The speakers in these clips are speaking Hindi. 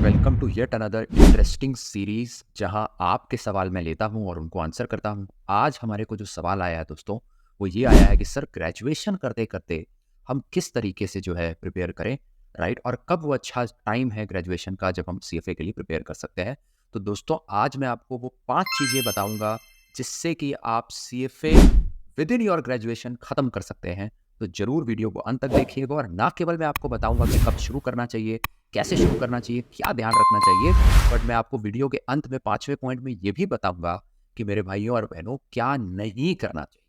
Welcome to yet another interesting series जहां आपके सवाल मैं लेता हूं और उनको आंसर करता हूं। आज हमारे को जो सवाल आया है दोस्तों, वो ये आया है कि सर ग्रेजुएशन करते करते हम किस तरीके से जो है प्रिपेयर करें, राइट? और कब वो अच्छा टाइम है ग्रेजुएशन का जब हम सीएफए के लिए प्रिपेयर कर सकते हैं। तो दोस्तों आज मैं आपको वो 5 चीज़ें बताऊंगा जिससे कि आप CFA with in your graduation ख़त्म कर सकते हैं। तो ज़रूर वीडियो को अंत तक देखिएगा और ना केवल मैं आपको बताऊंगा कि कब शुरू करना चाहिए, कैसे शुरू करना चाहिए, क्या ध्यान रखना चाहिए, बट मैं आपको वीडियो के अंत में 5वें पॉइंट में ये भी बताऊंगा कि मेरे भाइयों और बहनों क्या नहीं करना चाहिए।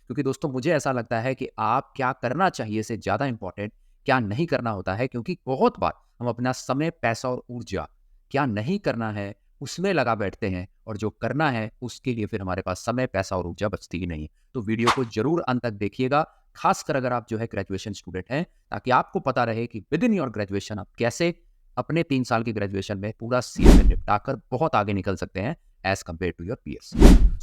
क्योंकि दोस्तों मुझे ऐसा लगता है कि आप क्या करना चाहिए से ज़्यादा इंपॉर्टेंट क्या नहीं करना होता है, क्योंकि बहुत बार हम अपना समय, पैसा और ऊर्जा क्या नहीं करना है उसमें लगा बैठते हैं और जो करना है उसके लिए फिर हमारे पास समय, पैसा और ऊर्जा बचती ही नहीं। तो वीडियो को जरूर अंत तक देखिएगा, खासकर अगर आप जो है ग्रेजुएशन स्टूडेंट हैं, ताकि आपको पता रहे कि विद इन योर ग्रेजुएशन आप कैसे अपने 3 साल की ग्रेजुएशन में पूरा सीएफए निपटाकर बहुत आगे निकल सकते हैं as compare to your PS.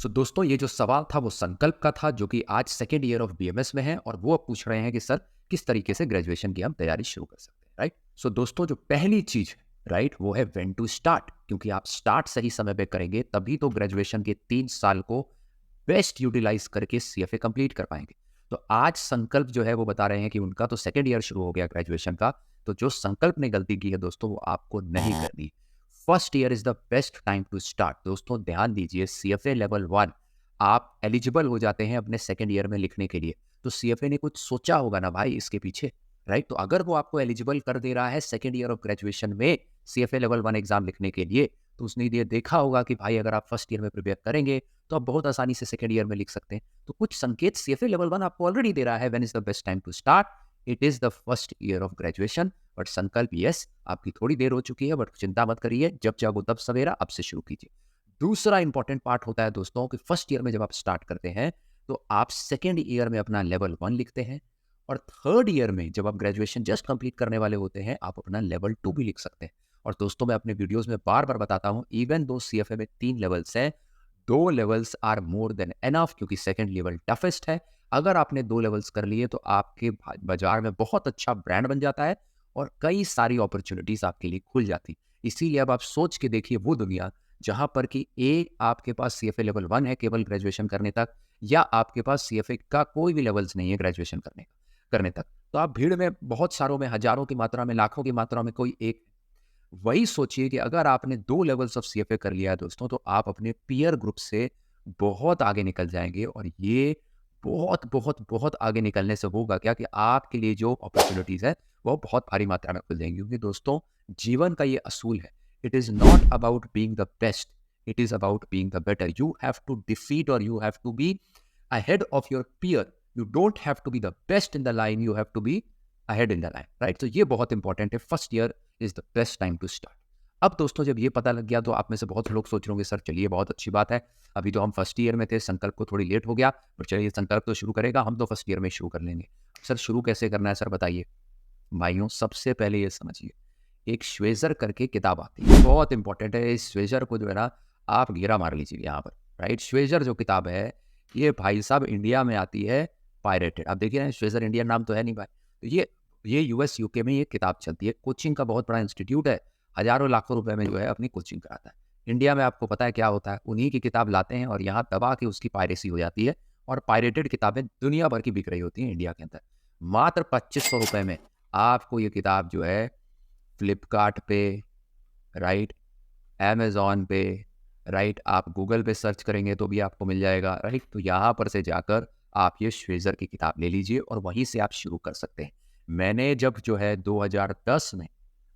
So दोस्तों ये जो सवाल था वो संकल्प का था, जो कि आज सेकेंड ईयर ऑफ बीएमएस में है और वो अब पूछ रहे हैं कि सर किस तरीके से ग्रेजुएशन की हम तैयारी शुरू कर सकते हैं, राइट? सो दोस्तों जो पहली चीज है, राइट, वो है व्हेन टू स्टार्ट। क्योंकि आप स्टार्ट सही समय पे करेंगे तभी तो ग्रेजुएशन के 3 साल को बेस्ट यूटिलाइज करके सीएफए कंप्लीट कर पाएंगे। तो आज संकल्प जो है वो बता रहे हैं कि उनका तो सेकेंड ईयर शुरू हो गया ग्रेजुएशन का, तो जो संकल्प ने गलती की है दोस्तों वो आपको नहीं करनी। First year is the best time to start. दोस्तों ध्यान दीजिए, सीएफए लेवल 1 आप एलिजिबल हो जाते हैं अपने सेकेंड ईयर में लिखने के लिए, तो सीएफए ने कुछ सोचा होगा ना भाई इसके पीछे, राइट? तो अगर वो आपको एलिजिबल कर दे रहा है सेकेंड ईयर ऑफ ग्रेजुएशन में सीएफए लेवल 1 एग्जाम लिखने के लिए, तो उसने ये देखा होगा कि भाई अगर आप फर्स्ट ईयर में प्रिपेयर करेंगे तो आप बहुत आसानी से सेकेंड ईयर में लिख सकते हैं। तो कुछ संकेत सीएफए लेवल 1 आपको ऑलरेडी दे रहा है। When is the best time to start? It is the first year of graduation. But Sankalp yes, आपकी थोड़ी देर हो चुकी है, बट चिंता मत करिए, जब जागो तब सवेरा, अब से शुरू कीजिए। दूसरा इंपॉर्टेंट पार्ट होता है दोस्तों कि फर्स्ट ईयर में जब आप स्टार्ट करते हैं तो आप सेकेंड ईयर में अपना लेवल 1 लिखते हैं, और थर्ड ईयर में जब आप ग्रेजुएशन जस्ट कंप्लीट करने वाले होते हैं आप अपना लेवल 2 भी लिख सकते हैं। और दोस्तों मैं अपने वीडियोस में बार बार बताता हूं, इवन दो सीएफए में 3 लेवल्स हैं, 2 levels are more than enough, क्योंकि सेकंड लेवल टफेस्ट है। अगर आपने 2 लेवल्स कर लिए तो आपके बाजार में बहुत अच्छा ब्रांड बन जाता है और कई सारी अपॉर्चुनिटीज आपके लिए खुल जाती। इसीलिए अब आप सोच के देखिए वो दुनिया जहां पर कि आपके पास सीएफए लेवल 1 है केवल ग्रेजुएशन करने तक, या आपके पास सीएफए का कोई भी लेवल्स नहीं है ग्रेजुएशन करने तक। तो आप भीड़ में बहुत सारों में, हजारों की मात्रा में, लाखों की मात्रा में कोई एक, वही सोचिए कि अगर आपने 2 लेवल्स ऑफ सीएफए कर लिया है दोस्तों, तो आप अपने पीयर ग्रुप से बहुत आगे निकल जाएंगे। और ये बहुत बहुत बहुत आगे निकलने से होगा क्या कि आपके लिए जो अपॉर्चुनिटीज है वो बहुत भारी मात्रा में खुल जाएंगी। क्योंकि दोस्तों जीवन का ये असूल है, it is not about being the best, it is about being the better. You have to defeat और you have to be ahead of your peer. You don't have to be the best in the line, you have to be ahead in the line, right? तो ये बहुत इंपॉर्टेंट है, first year is the best time to start. अब दोस्तों जब ये पता लग गया तो आप में से बहुत लोग सोच रहे होंगे सर चलिए बहुत अच्छी बात है, अभी तो हम फर्स्ट ईयर में थे, संकल्प को थोड़ी लेट हो गया, पर चलिए संकल्प तो शुरू करेगा, हम तो फर्स्ट ईयर में शुरू कर लेंगे। सर शुरू कैसे करना है सर बताइए? भाइयों सबसे पहले ये समझिए, एक श्वेजर करके किताब आती है, बहुत इंपॉर्टेंट है। इस श्वेजर को जो है ना आप घेरा मार लीजिए यहाँ पर, राइट? श्वेजर जो किताब है ये भाई साहब इंडिया में आती है पायरेटेड। आप देखिए ना, श्वेजर इंडियन नाम तो है नहीं भाई। तो ये यूएस यूके में ये किताब चलती है, कोचिंग का बहुत बड़ा इंस्टीट्यूट है, हजारों लाखों रुपए में जो है अपनी कोचिंग कराता है। इंडिया में आपको पता है क्या होता है, उन्हीं की किताब लाते हैं और यहाँ दबा के उसकी पायरेसी हो जाती है, और पायरेटेड किताबें दुनिया भर की बिक रही होती हैं इंडिया के अंदर। मात्र 2500 रुपए में आपको ये किताब जो है फ्लिपकार्ट पे, राइट, अमेजॉन पे, राइट, आप गूगल पे सर्च करेंगे तो भी आपको मिल जाएगा, राइट? तो यहाँ पर से जाकर आप ये श्वेजर की किताब ले लीजिए और वहीं से आप शुरू कर सकते हैं। मैंने जब जो है 2010 में,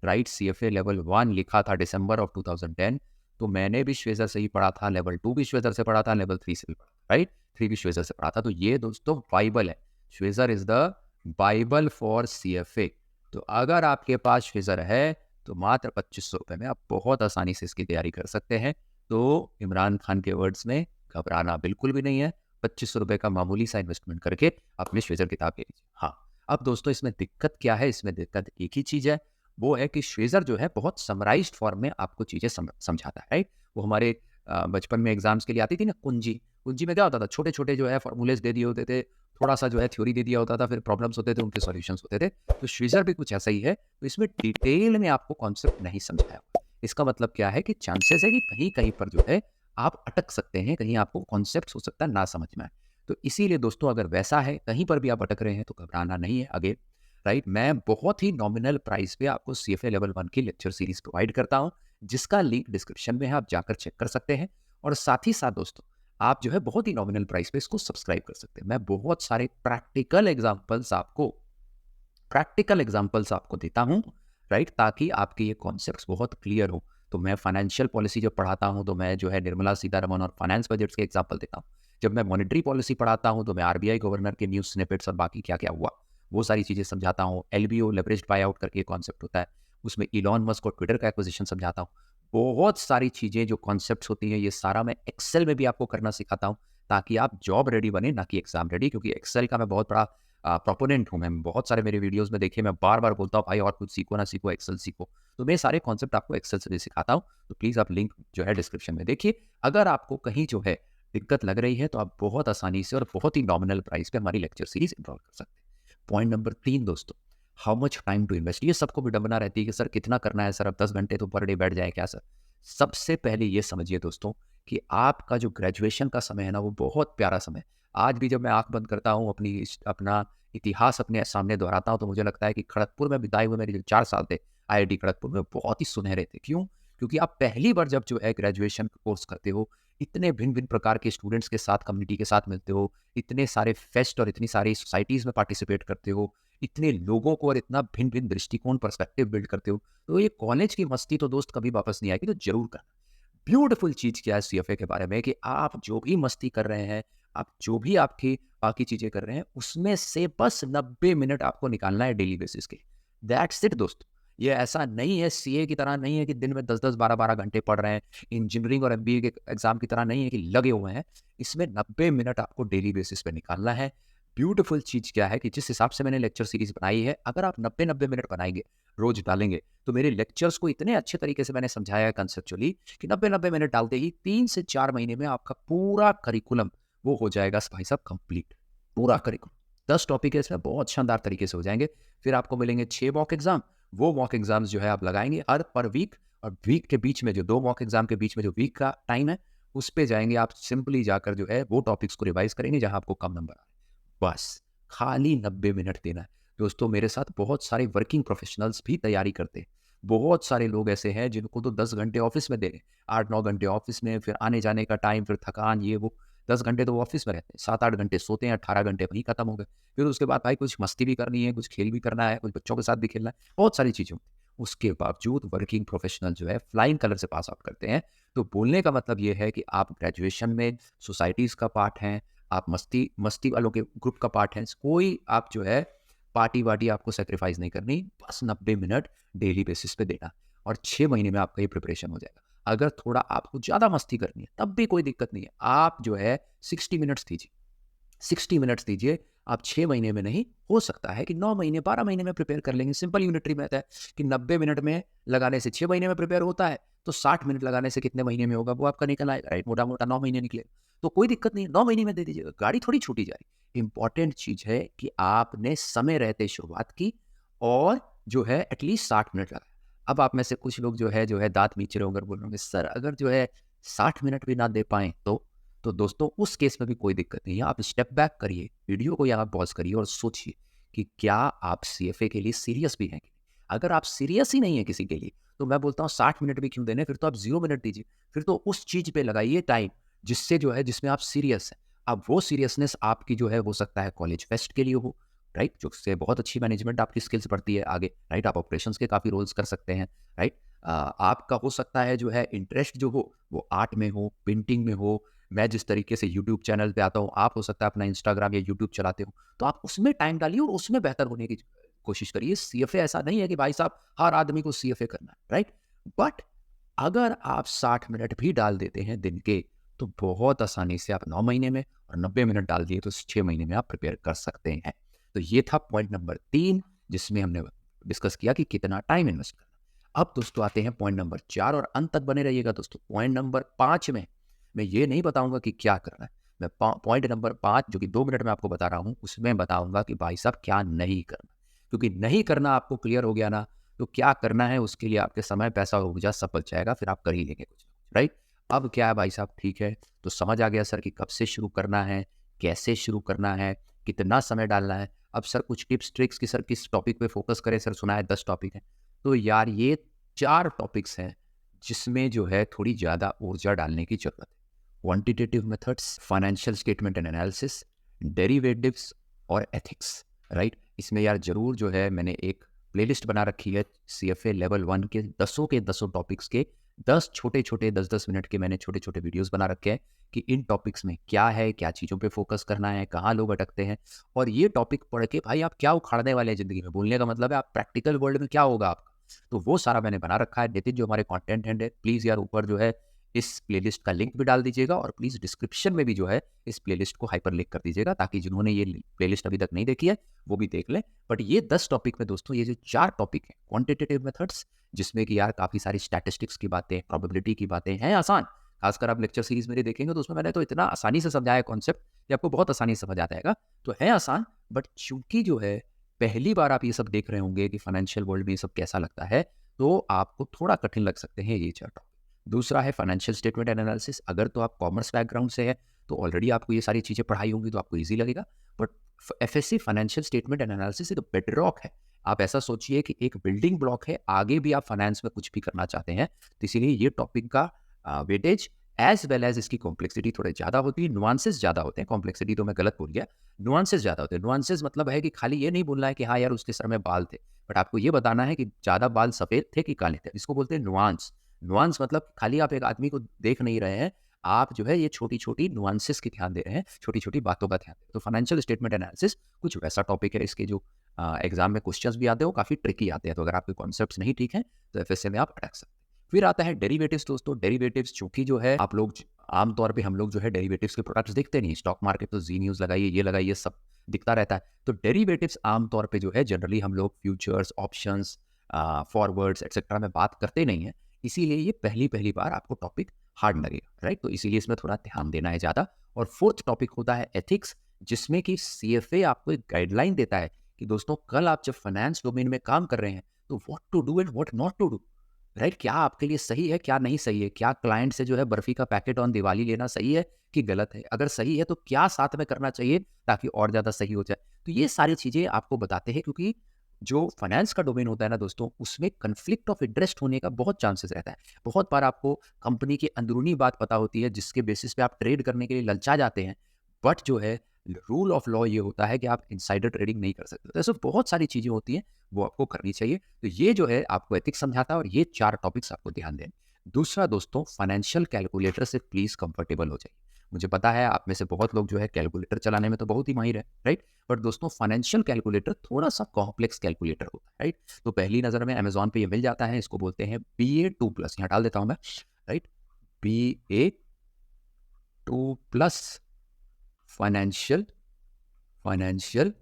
राइट, सीएफए लेवल 1 लिखा था दिसंबर ऑफ 2010, तो मैंने भी श्वेजर से ही पढ़ा था, लेवल 2 भी श्वेजर से पढ़ा था, लेवल 3 से भी पढ़ा था, राइट, 3 भी श्वेजर से पढ़ा था। तो ये दोस्तों बाइबल है, Schweser is the Bible for CFA. तो अगर आपके पास श्वेजर है तो मात्र 2500 रुपए में आप बहुत आसानी से इसकी तैयारी कर सकते हैं। तो इमरान खान के वर्ड्स में घबराना बिल्कुल भी नहीं है, 2500 रुपए का मामूली सा इन्वेस्टमेंट करके अपनी श्वेजर किताब ले लीजिए। हाँ, अब दोस्तों इसमें दिक्कत क्या है? इसमें दिक्कत एक ही चीज है, वो है कि श्वेजर जो है बहुत समराइज्ड फॉर्म में आपको चीजें समझाता है, राइट? वो हमारे बचपन में एग्जाम्स के लिए आती थी ना कुंजी, कुंजी में क्या होता था, छोटे छोटे जो है फॉर्मूलेस दे दिए होते थे, थोड़ा सा जो है थ्योरी दे दिया होता था, फिर प्रॉब्लम्स होते थे, उनके सॉल्यूशंस होते थे। तो श्वेजर भी कुछ ऐसा ही है, तो इसमें डिटेल में आपको कॉन्सेप्ट नहीं समझाया। इसका मतलब क्या है कि चांसेस है कि कहीं-कहीं पर जो है आप अटक सकते हैं, कहीं आपको कॉन्सेप्ट्स हो सकता है ना समझ में आए। तो इसीलिए दोस्तों अगर वैसा है, कहीं पर भी आप अटक रहे हैं तो घबराना नहीं है अगेन, राइट? मैं बहुत ही नॉमिनल प्राइस पे आपको सीएफए लेवल 1 की लेक्चर सीरीज़ प्रोवाइड करता हूँ, जिसका लिंक डिस्क्रिप्शन में है, आप जाकर चेक कर सकते हैं। और साथ ही साथ दोस्तों, आप जो है बहुत ही नॉमिनल प्राइस पे इसको सब्सक्राइब कर सकते हैं। मैं बहुत सारे प्रैक्टिकल एग्जाम्पल्स आपको देता हूँ, राइट? ताकि आपके ये कॉन्सेप्ट्स बहुत क्लियर हो। तो मैं फाइनेंशियल पॉलिसी जब पढ़ाता हूँ तो मैं जो है निर्मला सीतारमण और फाइनेंस बजट्स के एग्जाम्पल देता हूँ। जब मैं मॉनेटरी पॉलिसी पढ़ाता हूँ तो मैं आरबीआई गवर्नर के न्यूज़ स्निपेट्स और बाकी क्या-क्या हुआ, वो सारी चीज़ें समझाता हूँ। एलबीओ लेवरेज्ड बाय आउट करके एक कॉन्सेप्ट होता है, उसमें इलॉन मस्क और ट्विटर का एक्विजिशन समझाता हूँ। बहुत सारी चीज़ें जो कॉन्सेप्ट्स होती हैं, ये सारा मैं एक्सेल में भी आपको करना सिखाता हूँ, ताकि आप जॉब रेडी बने, ना कि एग्जाम रेडी। क्योंकि एक्सेल का मैं बहुत बड़ा प्रोपोनेंट हूँ मैं। बहुत सारे मेरे वीडियोज़ में देखिए मैं बार-बार बोलता हूँ भाई और कुछ सीखो ना सीखो, एक्सेल सीखो। तो मैं सारे कॉन्सेप्ट आपको एक्सेल से भी सिखाता हूँ। तो प्लीज़ आप लिंक जो है डिस्क्रिप्शन में देखिए। अगर आपको कहीं जो है दिक्कत लग रही है तो आप बहुत आसानी से और बहुत ही नॉमिनल प्राइस पे हमारी लेक्चर सीरीज़ एनरोल कर सकते हैं। पॉइंट नंबर 3 दोस्तों, how much time to invest? ये सबको विडंबना रहती है कि सर कितना करना है सर, अब 10 घंटे तो पर डे बैठ जाए क्या सर? सबसे पहले ये समझिए दोस्तों कि आपका जो ग्रेजुएशन का समय है ना, वो बहुत प्यारा समय है। आज भी जब मैं आँख बंद करता हूँ, अपना इतिहास अपने सामने दोहराता हूँ, तो मुझे लगता है कि खड़गपुर में बिताए हुए मेरे जो 4 साल थे, आईआईटी खड़गपुर में, बहुत ही सुनहरे थे। क्यों? क्योंकि आप पहली बार जब जो है ग्रेजुएशन कोर्स करते हो, इतने भिन्न-भिन्न प्रकार के स्टूडेंट्स के साथ, कम्युनिटी के साथ मिलते हो, इतने सारे फेस्ट और इतनी सारी सोसाइटीज़ में पार्टिसिपेट करते हो, इतने लोगों को और इतना भिन्न-भिन्न दृष्टिकोण, पर्सपेक्टिव बिल्ड करते हो, तो ये कॉलेज की मस्ती तो दोस्त कभी वापस नहीं आएगी, तो ज़रूर करना। ब्यूटीफुल चीज़ क्या है सीएफए के बारे में कि आप जो भी मस्ती कर रहे हैं, आप जो भी आपकी बाकी चीज़ें कर रहे हैं, उसमें से बस 90 मिनट आपको निकालना है डेली बेसिस के। दैट्स इट दोस्तों। ये ऐसा नहीं है, सीए की तरह नहीं है कि दिन में 10-10, 12-12 घंटे पढ़ रहे हैं। इंजीनियरिंग और एमबीए के एग्ज़ाम की तरह नहीं है कि लगे हुए हैं। इसमें 90 मिनट आपको डेली बेसिस पे निकालना है। ब्यूटीफुल चीज़ क्या है कि जिस हिसाब से मैंने लेक्चर सीरीज़ बनाई है, अगर आप 90-90 मिनट बनाएँगे, रोज़ डालेंगे, तो मेरे लेक्चर्स को इतने अच्छे तरीके से मैंने समझाया है कंसेप्चुअली कि 90-90 मिनट डालते ही 3 से 4 महीने में आपका पूरा करिकुलम वो हो जाएगा भाई साहब कंप्लीट, पूरा करिकुलम। 10 टॉपिक है इसमें, बहुत शानदार तरीके से हो जाएँगे। फिर आपको मिलेंगे 6 मॉक एग्ज़ाम, वो मॉक एग्ज़ाम्स जो है आप लगाएँगे हर पर वीक, और वीक के बीच में जो 2 मॉक एग्ज़ाम के बीच में जो वीक का टाइम है, उस पे जाएँगे आप, सिंपली जाकर जो है वो टॉपिक्स को रिवाइज़ करेंगे जहाँ आपको कम नंबर आए। बस, खाली 90 मिनट देना है। दोस्तों मेरे साथ बहुत सारे वर्किंग प्रोफेशनल्स भी तैयारी करते हैं। बहुत सारे लोग ऐसे हैं जिनको तो 10 घंटे ऑफ़िस में दे रहे हैं, 8-9 घंटे ऑफ़िस में, फिर आने-जाने का टाइम, फिर थकान, ये वो। 10 घंटे तो वो ऑफ़िस में रहते हैं, 7-8 घंटे सोते हैं, 18 घंटे वहीं खत्म हो गए। फिर उसके बाद भाई कुछ मस्ती भी करनी है, कुछ खेल भी करना है, कुछ बच्चों के साथ भी खेलना है, बहुत सारी चीज़ें होती हैं। उसके बावजूद वर्किंग प्रोफेशनल जो है फ्लाइंग कलर से पास आउट करते हैं। तो बोलने का मतलब ये है कि आप ग्रेजुएशन में सोसाइटीज़ का पार्ट हैं, आप मस्ती मस्ती वालों के ग्रुप का पार्ट हैं। कोई आप जो है पार्टी-वार्टी आपको सैक्रिफाइस नहीं करनी, बस 90 मिनट डेली बेसिस पे देना और 6 महीने में आपका ये प्रिपरेशन हो जाएगा। अगर थोड़ा आपको ज़्यादा मस्ती करनी है, तब भी कोई दिक्कत नहीं है। आप जो है 60 मिनट्स दीजिए, 60 मिनट्स दीजिए। आप 6 महीने में नहीं, हो सकता है कि 9 महीने, 12 महीने में प्रिपेयर कर लेंगे। सिंपल यूनिटरी मैथ है कि 90 मिनट में लगाने से 6 महीने में प्रिपेयर होता है, तो 60 मिनट लगाने से कितने महीने में होगा, वो आपका निकल आएगा, राइट? मोटा-मोटा 9 महीने निकलेगा। तो कोई दिक्कत नहीं है, 9 महीने में दे दीजिएगा, गाड़ी थोड़ी छूटी जा रही। इम्पोर्टेंट चीज़ है कि आपने समय रहते शुरुआत की और जो है एटलीस्ट 60 मिनट लगाए। अब आप में से कुछ लोग जो है दाँत मीच रहे होंगे और बोल रहे होंगे, "सर अगर जो है 60 मिनट भी ना दे पाएँ तो?" तो दोस्तों उस केस में भी कोई दिक्कत नहीं है। आप स्टेप बैक करिए, वीडियो को यहाँ पॉज़ करिए और सोचिए कि क्या आप सीएफए के लिए सीरियस भी हैं कि नहीं? अगर आप सीरियस ही नहीं हैं किसी के लिए, तो मैं बोलता हूँ 60 मिनट भी क्यों देने, फिर तो आप 0 मिनट दीजिए। फिर तो उस चीज़ पे लगाइए टाइम, जिससे जो है जिसमें आप सीरियस हैं। अब वो सीरियसनेस आपकी जो है हो सकता है कॉलेज फेस्ट के लिए हो, राइट? जो उससे बहुत अच्छी मैनेजमेंट आपकी स्किल्स बढ़ती है आगे, राइट? आप ऑपरेशंस के काफ़ी रोल्स कर सकते हैं, राइट? आपका हो सकता है जो है इंटरेस्ट जो हो, वो आर्ट में हो, पेंटिंग में हो। मैं जिस तरीके से यूट्यूब चैनल पे आता हूँ, आप हो सकता है अपना इंस्टाग्राम या यूट्यूब चलाते हो, तो आप उसमें टाइम डालिए और उसमें बेहतर होने की कोशिश करिए। सीएफए ऐसा नहीं है कि भाई साहब हर आदमी को सीएफए करना है, राइट? बट अगर आप 60 मिनट भी डाल देते हैं दिन के, तो बहुत आसानी से आप 9 महीने में, और 90 मिनट डाल दिए तो 6 महीने में आप प्रिपेयर कर सकते हैं। तो ये था पॉइंट नंबर 3, जिसमें हमने डिस्कस किया कि कितना टाइम इन्वेस्ट करना। अब दोस्तों आते हैं पॉइंट नंबर 4, और अंत तक बने रहिएगा दोस्तों। पॉइंट नंबर 5 में मैं ये नहीं बताऊँगा कि क्या करना है। मैं पॉइंट नंबर 5 जो कि 2 मिनट में आपको बता रहा हूँ, उसमें बताऊँगा कि भाई साहब क्या नहीं करना। क्योंकि नहीं करना आपको क्लियर हो गया ना, तो क्या करना है उसके लिए आपके समय, पैसा और ऊर्जा सब बच जाएगा, फिर आप कर ही लेंगे कुछ, राइट? अब क्या है भाई साहब, ठीक है, तो समझ आ गया सर कि कब से शुरू करना है, कैसे शुरू करना है, कितना समय डालना है। अब सर कुछ टिप्स ट्रिक्स कि सर किस टॉपिक पे फोकस करें, सर सुना है 10 टॉपिक हैं। तो यार ये 4 टॉपिक्स हैं जिसमें जो है थोड़ी ज़्यादा ऊर्जा डालने की ज़रूरत है। Quantitative methods, financial statement and analysis, derivatives और एथिक्स, राइट? इसमें यार ज़रूर जो है मैंने एक प्लेलिस्ट बना रखी है सीएफए लेवल 1 के 10 के 10 टॉपिक्स के 10 छोटे-छोटे 10-10 मिनट के मैंने छोटे-छोटे वीडियोस बना रखे हैं कि इन टॉपिक्स में क्या है, क्या चीज़ों पे फोकस करना है, कहाँ लोग अटकते हैं और ये टॉपिक पढ़ के भाई आप क्या उखाड़ने वाले हैं ज़िंदगी में। बोलने का मतलब है आप प्रैक्टिकल वर्ल्ड में क्या होगा आपका। तो वो सारा मैंने बना रखा है। नितिन जो हमारे कंटेंट हेड है, प्लीज़ यार ऊपर जो है इस प्लेलिस्ट का लिंक भी डाल दीजिएगा और प्लीज़ डिस्क्रिप्शन में भी जो है इस प्लेलिस्ट को हाइपर लिंक कर दीजिएगा ताकि जिन्होंने ये प्लेलिस्ट अभी तक नहीं देखी है वो भी देख लें। बट ये 10 टॉपिक में दोस्तों ये जो 4 टॉपिक हैं क्वांटिटेटिव मेथड्स जिसमें कि यार काफ़ी सारी स्टैटिस्टिक्स की बातें, प्रोबेबिलिटी की बातें हैं आसान। खासकर आप लेक्चर सीरीज मेरी देखेंगे तो उसमें मैंने तो इतना आसानी से समझाया कॉन्सेप्ट कि आपको बहुत आसानी से समझ आ जाएगा। तो है आसान, बट चूंकि जो है पहली बार आप ये सब देख रहे होंगे कि फाइनेंशियल वर्ल्ड में ये सब कैसा लगता है, तो आपको थोड़ा कठिन लग सकते हैं ये 4 टॉपिक। दूसरा है फाइनेंशियल स्टेटमेंट एनालिसिस। अगर तो आप कॉमर्स बैकग्राउंड से है तो ऑलरेडी आपको ये सारी चीज़ें पढ़ाई होंगी तो आपको ईजी लगेगा। But FSc financial statement analysis एक बेडरॉक है। आप ऐसा सोचिए कि एक बिल्डिंग ब्लॉक है, आगे भी आप फाइनेंस में कुछ भी करना चाहते हैं तो इसीलिए ये टॉपिक का वेटेज एज वेल एज इसकी कॉम्प्लेक्सिटी थोड़े ज़्यादा होती है, नुआंसेस ज़्यादा होते हैं। कॉम्प्लेक्सिटी तो मैं गलत बोल गया, नुआंसेस ज़्यादा होते हैं। नुआंसेस मतलब है कि खाली ये नहीं बोलना है कि हाँ यार उसके सर में बाल थे, बट आपको ये बताना है कि ज़्यादा बाल सफ़ेद थे कि काले थे। इसको बोलते हैं नुआंस। नुआंस मतलब खाली आप एक आदमी को देख नहीं रहे हैं, आप जो है ये छोटी-छोटी नुआंसेस की ध्यान दे रहे हैं, छोटी-छोटी बातों का ध्यान दे रहे हैं। तो फाइनेंशियल स्टेटमेंट एनालिसिस कुछ वैसा टॉपिक है। इसके जो एग्जाम में क्वेश्चंस भी आते हैं वो काफ़ी ट्रिकी आते हैं। तो अगर आपके कॉन्सेप्ट्स नहीं ठीक हैं तो एफएसए में आप अटक सकते हैं। फिर आता है डेरिवेटिव्स दोस्तों। डेरिवेटिव्स चूंकि जो है आप लोग आमतौर पे हम लोग जो है डेरिवेटिव्स के प्रोडक्ट्स देखते नहीं। स्टॉक मार्केट तो जी न्यूज़ लगाइए, ये लगाइए, सब दिखता रहता है। तो डेरिवेटिव्स आमतौर पे जो है जनरली हम लोग फ्यूचर्स, ऑप्शंस, फॉरवर्ड्स एक्सेट्रा में बात करते नहीं हैं। इसीलिए ये पहली बार आपको टॉपिक हार्ड लगेगा, राइट? तो इसीलिए इसमें थोड़ा ध्यान देना है ज़्यादा। और फोर्थ टॉपिक होता है एथिक्स, जिसमें कि सीएफए आपको एक गाइडलाइन देता है कि दोस्तों कल आप जब फाइनेंस डोमेन में काम कर रहे हैं तो what to do and what not to do, right? क्या आपके लिए सही है, क्या नहीं सही है? क्या क्लाइंट से जो है बर्फी का पैकेट ऑन दिवाली लेना सही है कि गलत है? अगर सही है तो क्या साथ में करना चाहिए ताकि और ज़्यादा सही हो जाए? तो ये सारी चीज़ें आपको बताते हैं क्योंकि जो फाइनेंस का डोमेन होता है ना दोस्तों, उसमें कन्फ्लिक्ट ऑफ इंटरेस्ट होने का बहुत चांसेस रहता है। बहुत बार आपको कंपनी की अंदरूनी बात पता होती है जिसके बेसिस पे आप ट्रेड करने के लिए ललचा जाते हैं, बट जो है रूल ऑफ लॉ ये होता है कि आप इनसाइडर ट्रेडिंग नहीं कर सकते। तो ऐसे बहुत सारी चीज़ें होती हैं, वो आपको करनी चाहिए। तो ये जो है आपको एथिक्स समझाता है और ये 4 टॉपिक्स आपको ध्यान दें। दूसरा दोस्तों, फाइनेंशियल कैलकुलेटर से प्लीज़ कंफर्टेबल हो जाइए। मुझे पता है आप में से बहुत लोग जो है कैलकुलेटर चलाने में तो बहुत ही माहिर है, राइट? बट दोस्तों फाइनेंशियल कैलकुलेटर थोड़ा-सा कॉम्प्लेक्स कैलकुलेटर होता है, राइट? तो पहली नज़र में अमेज़न पे ये मिल जाता है, इसको बोलते हैं बीए 2 प्लस, यहाँ डाल देता हूँ मैं, right? BA 2 plus financial financial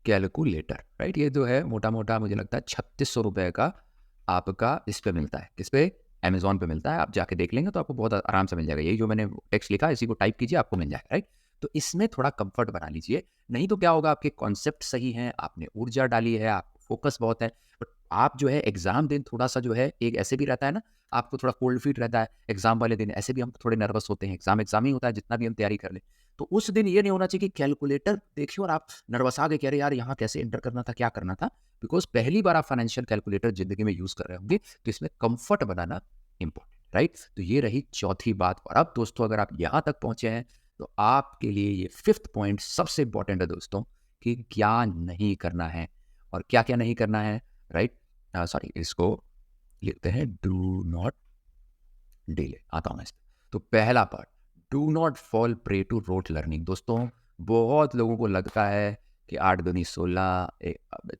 calculator, right? ये जो है मोटा-मोटा मुझे लगता है ₹3600 का आपका इस पे मिलता है। किस पे? अमेज़न पे मिलता है। आप जाके देख लेंगे तो आपको बहुत आराम से मिल जाएगा। यही जो मैंने टेक्स्ट लिखा है इसी को टाइप कीजिए, आपको मिल जाएगा, राइट? तो इसमें थोड़ा कम्फर्ट बना लीजिए, नहीं तो क्या होगा, आपके कॉन्सेप्ट सही हैं, आपने ऊर्जा डाली है, आप फोकस बहुत है, बट आप जो है एग्ज़ाम दिन थोड़ा-सा जो है एक ऐसे भी रहता है ना, आपको थोड़ा कोल्ड फीट रहता है एग्ज़ाम वाले दिन, ऐसे भी हम थोड़े नर्वस होते हैं। एग्ज़ाम ही होता है जितना भी हम तैयारी कर लें। तो उस दिन ये नहीं होना चाहिए कि कैलकुलेटर देखिए और आप नर्वसा गए, कह रहे यार यहाँ कैसे एंटर करना था, क्या करना था? बिकॉज़ पहली बार आप फाइनेंशियल कैलकुलेटर ज़िंदगी में यूज़ कर रहे होंगे, तो इसमें कम्फर्ट बनाना इम्पोर्टेंट, राइट? तो ये रही चौथी बात। और अब दोस्तों अगर आप यहाँ तक पहुँचे हैं, तो आपके लिए ये 5th पॉइंट सबसे इम्पोर्टेंट है दोस्तों कि क्या नहीं करना है और क्या-क्या नहीं करना है, राइट? सॉरी, इसको लिखते हैं डू नॉट डिले। आता हूँ मैं इस पे। तो पहला part, do not fall prey to rote learning. दोस्तों बहुत लोगों को लगता है कि 8 दूनी 16,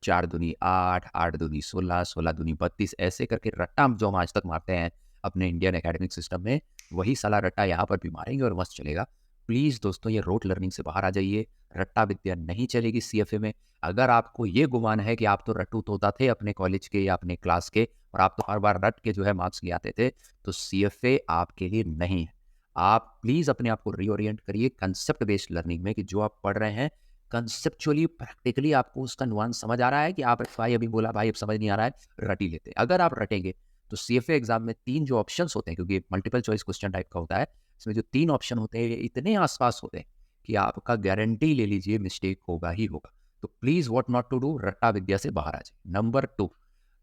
4 दूनी 8, 8 दूनी 16, 16 दूनी 32, ऐसे करके रट्टा जो हम आज तक मारते हैं अपने इंडियन एकेडमिक सिस्टम में, वही साला रट्टा यहाँ पर भी मारेंगे और मस्त चलेगा। प्लीज़ दोस्तों ये रोट लर्निंग से बाहर आ जाइए। रट्टा विद्या नहीं चलेगी सीएफए में। अगर आपको ये गुमान है कि आप तो रट्टू तोता थे अपने कॉलेज के या अपने क्लास के और आप तो हर बार रट के जो है मार्क्स ले आते थे, तो सीएफए आपके लिए नहीं है। आप प्लीज़ अपने आप को रीओरिएंट करिए कंसेप्ट बेस्ड लर्निंग में कि जो आप पढ़ रहे हैं कंसेप्चुअली प्रैक्टिकली आपको उसका नुआंस समझ आ रहा है कि आप भाई अभी बोला भाई अब समझ नहीं आ रहा है, रट ही लेते हैं। अगर आप रटेंगे तो सीएफए एग्जाम में 3 जो ऑप्शंस होते हैं, क्योंकि मल्टीपल चॉइस क्वेश्चन टाइप का होता है, इसमें जो 3 ऑप्शन होते हैं ये इतने आसपास होते हैं कि आपका गारंटी ले लीजिए मिस्टेक होगा ही होगा। तो please what not to do, रट्टा विद्या से बाहर आ जाए। नंबर 2,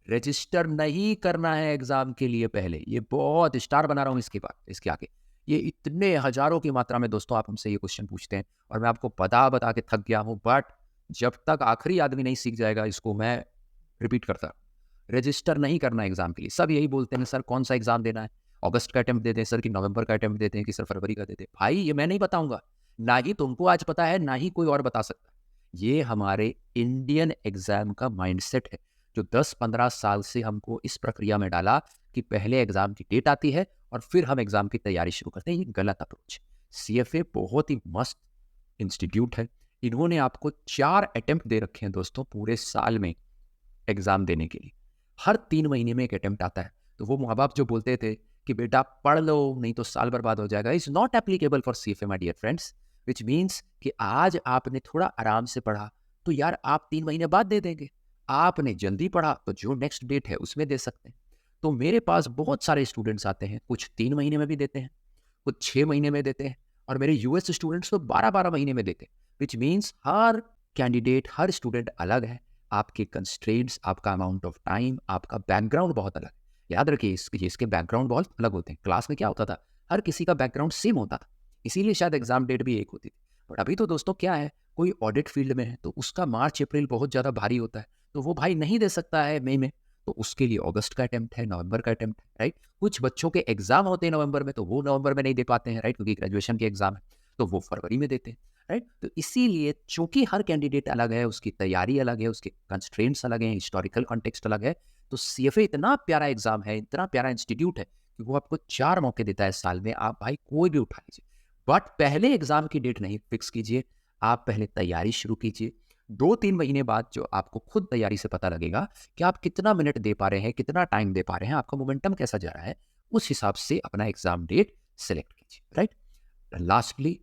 रजिस्टर नहीं करना है एग्जाम के लिए पहले। ये बहुत स्टार बना रहा हूँ इसके बाद, इसके आगे। ये इतने हजारों की मात्रा में दोस्तों आप हमसे ये क्वेश्चन पूछते हैं और मैं आपको बता बता के थक गया हूँ, बट जब तक आखिरी आदमी नहीं सीख जाएगा इसको मैं रिपीट करता। रजिस्टर नहीं करना एग्जाम के लिए। सब यही बोलते हैं सर कौन सा एग्जाम देना है, अगस्त का अटेम्प्ट दे दें सर कि नवंबर का अटेम्प्ट देते हैं कि सर फरवरी का देते हैं। भाई ये मैं नहीं बताऊंगा, ना ही तुमको आज पता है ना ही कोई और बता सकता। ये हमारे इंडियन एग्जाम का माइंडसेट है जो 10-15 साल से हमको इस प्रक्रिया में डाला कि पहले एग्जाम की डेट आती है और फिर हम एग्जाम की तैयारी शुरू करते हैं। ये गलत अप्रोच है। सीएफए बहुत ही मस्त इंस्टीट्यूट है। इन्होंने आपको 4 अटेम्प्ट दे रखे हैं दोस्तों पूरे साल में एग्जाम देने के लिए। हर 3 महीने में एक अटेम्प्ट आता है। तो वो माँ बाप जो बोलते थे कि बेटा पढ़ लो नहीं तो साल बर्बाद हो जाएगा, is not applicable for CFA my dear friends. Which means कि आज आपने थोड़ा आराम से पढ़ा तो यार आप 3 महीने बाद दे देंगे। आपने जल्दी पढ़ा तो जो नेक्स्ट डेट है उसमें दे सकते हैं। तो मेरे पास बहुत सारे स्टूडेंट्स आते हैं, कुछ 3 महीने में भी देते हैं, कुछ 6 महीने में देते हैं, और मेरे यूएस स्टूडेंट्स तो 12-12 महीने में देते हैं। Which means her candidate, her student अलग है। आपके कंस्ट्रेंट्स, आपका अमाउंट ऑफ टाइम, आपका बैकग्राउंड बहुत अलग है। याद रखिए इसके बैकग्राउंड बहुत अलग होते हैं। क्लास में क्या होता था, हर किसी का बैकग्राउंड सेम होता था, इसीलिए शायद एग्जाम डेट भी एक होती थी। बट अभी तो दोस्तों क्या है, कोई ऑडिट फील्ड में है तो उसका मार्च अप्रैल बहुत ज़्यादा भारी होता है, तो वो भाई नहीं दे सकता है मई में, तो उसके लिए अगस्त का अटेम्प्ट है, नवंबर का अटेम्प्ट है, राइट। कुछ बच्चों के एग्जाम होते हैं नवंबर में, तो वो नवंबर में नहीं दे पाते हैं, राइट, क्योंकि ग्रेजुएशन के एग्जाम है, तो वो फरवरी में देते हैं, राइट। तो इसीलिए चूंकि हर कैंडिडेट अलग है, उसकी तैयारी अलग है, उसके कंस्ट्रेंट्स अलग हैं, हिस्टोरिकल कॉन्टेक्स्ट अलग है, तो सीएफए इतना प्यारा एग्जाम है, इतना प्यारा इंस्टीट्यूट है कि वो आपको 4 मौके देता है साल में। आप भाई कोई भी उठा लीजिए, बट पहले एग्जाम की डेट नहीं फिक्स कीजिए, आप पहले तैयारी शुरू कीजिए। 2-3 महीने बाद जो आपको खुद तैयारी से पता लगेगा कि आप कितना मिनट दे पा रहे हैं, कितना टाइम दे पा रहे हैं, आपका मोमेंटम कैसा जा रहा है, उस हिसाब से अपना एग्जाम डेट सेलेक्ट कीजिए, right. Lastly,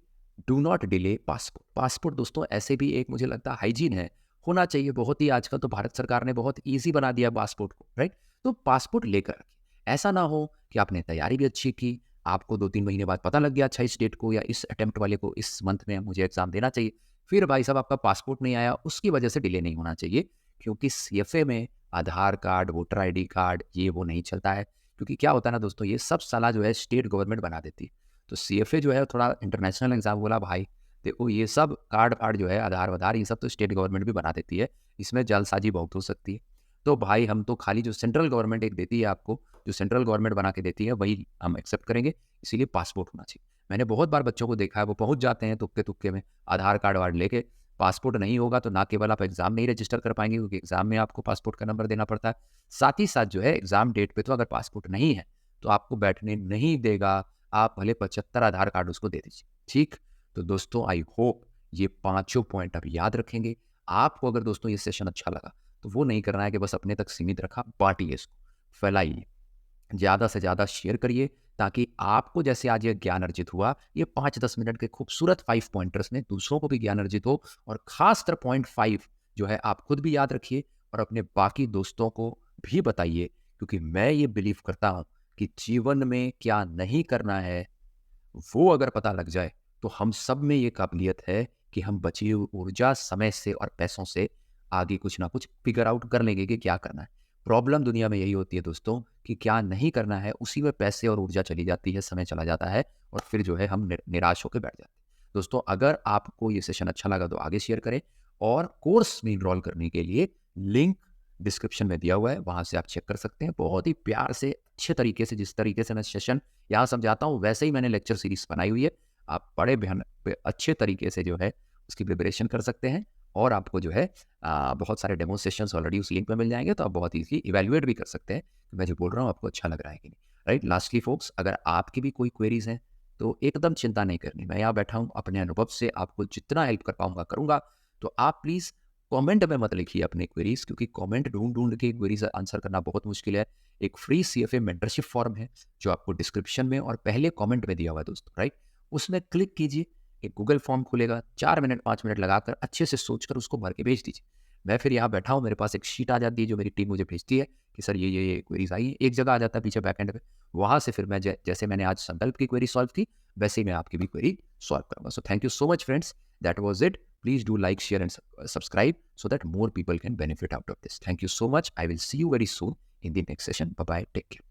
do not delay passport. Passport दोस्तों ऐसे भी एक मुझे लगता है हाइजीन है, होना चाहिए बहुत ही। आजकल तो भारत सरकार ने बहुत ईजी बना दिया पासपोर्ट को, राइट। तो पासपोर्ट लेकर रखिए। ऐसा ना हो कि आपने तैयारी भी अच्छी की, आपको 2-3 महीने बाद पता लग गया अच्छा इस डेट को या इस अटेम्प्ट वाले को इस मंथ में मुझे एग्जाम देना चाहिए, फिर भाई साहब आपका पासपोर्ट नहीं आया, उसकी वजह से डिले नहीं होना चाहिए। क्योंकि सीएफए में आधार कार्ड, वोटर आईडी कार्ड, ये वो नहीं चलता है। क्योंकि क्या होता है ना दोस्तों, ये सब साला जो है स्टेट गवर्नमेंट बना देती है। तो सीएफए जो है थोड़ा इंटरनेशनल एग्जाम, बोला भाई देखो ये सब कार्ड फार्ड जो है, आधार वाधार, ये सब तो स्टेट गवर्नमेंट भी बना देती है, इसमें जलसाजी बहुत हो सकती है। तो भाई हम तो खाली जो सेंट्रल गवर्नमेंट एक देती है आपको, जो सेंट्रल गवर्नमेंट बना के देती है वही हम एक्सेप्ट करेंगे। इसीलिए पासपोर्ट होना चाहिए। मैंने बहुत बार बच्चों को देखा है, वो पहुंच जाते हैं तुक्के तुक्के में आधार कार्ड वार्ड लेके। पासपोर्ट नहीं होगा तो ना केवल आप एग्जाम नहीं रजिस्टर कर पाएंगे, क्योंकि एग्जाम में आपको पासपोर्ट का नंबर देना पड़ता है, साथ ही साथ जो है एग्जाम डेट पे तो अगर पासपोर्ट नहीं है तो आपको बैठने नहीं देगा। आप भले 75 आधार कार्ड उसको दे दीजिए, ठीक। तो दोस्तों आई होप ये पांचों पॉइंट आप याद रखेंगे। आपको अगर दोस्तों ये सेशन अच्छा लगा तो वो नहीं करना है कि बस अपने तक सीमित रखा, बांटिए इसको, फैलाइए, ज़्यादा से ज़्यादा शेयर करिए, ताकि आपको जैसे आज ये ज्ञान अर्जित हुआ, ये 5-10 मिनट के खूबसूरत 5 पॉइंटर्स में दूसरों को भी ज्ञान अर्जित हो। और खासकर पॉइंट 5 जो है आप खुद भी याद रखिए और अपने बाकी दोस्तों को भी बताइए, क्योंकि मैं ये बिलीव करता हूँ कि जीवन में क्या नहीं करना है वो अगर पता लग जाए तो हम सब में ये काबिलियत है कि हम बची हुई ऊर्जा, समय से और पैसों से आगे कुछ ना कुछ फिगर आउट कर लेंगे कि क्या करना है। प्रॉब्लम दुनिया में यही होती है दोस्तों कि क्या नहीं करना है, उसी में पैसे और ऊर्जा चली जाती है, समय चला जाता है और फिर जो है हम निराश होकर बैठ जाते हैं। दोस्तों अगर आपको ये सेशन अच्छा लगा तो आगे शेयर करें, और कोर्स में इनरोल करने के लिए लिंक डिस्क्रिप्शन में दिया हुआ है, वहाँ से आप चेक कर सकते हैं। बहुत ही प्यार से, अच्छे तरीके से, जिस तरीके से मैं सेशन यहाँ समझाता हूँ वैसे ही मैंने लेक्चर सीरीज बनाई हुई है। आप बड़े अच्छे तरीके से जो है उसकी प्रिपरेशन कर सकते हैं, और आपको जो है बहुत सारे डेमो सेशंस ऑलरेडी उस लिंक में मिल जाएंगे, तो आप बहुत ईजी इवेल्युएट भी कर सकते हैं कि मैं जो बोल रहा हूँ आपको अच्छा लग रहा है कि नहीं, राइट। लास्टली फोक्स, अगर आपकी भी कोई क्वेरीज हैं तो एकदम चिंता नहीं करनी, मैं यहाँ बैठा हूँ, अपने अनुभव से आपको जितना हेल्प कर पाऊंगा करूँगा। तो आप प्लीज़ कमेंट में मत लिखिए अपने क्वेरीज, क्योंकि कमेंट ढूंढ ढूंढ के क्वेरीज आंसर करना बहुत मुश्किल है। एक फ्री सीएफए मेंटरशिप फॉर्म है जो आपको डिस्क्रिप्शन में और पहले कमेंट में दिया हुआ है दोस्तों, राइट। उसमें क्लिक कीजिए, एक गूगल फॉर्म खुलेगा, 4 मिनट 5 मिनट लगाकर अच्छे से सोचकर उसको भर के भेज दीजिए। मैं फिर यहाँ बैठा हूँ, मेरे पास एक शीट आ जाती है जो मेरी टीम मुझे भेजती है कि सर ये क्वेरीज़ आई हैं। एक जगह आ जाता है पीछे बैकएंड पे, वहाँ से फिर मैं जैसे मैंने आज संकल्प की क्वेरी सॉल्व की, वैसे ही मैं आपकी भी क्वेरी सॉल्व करूँगा। So thank you so much friends, that was it. Please do like, share and subscribe so that more people can benefit out of this. Thank you so much. I will see you very soon in the next session. Bye bye. Take care.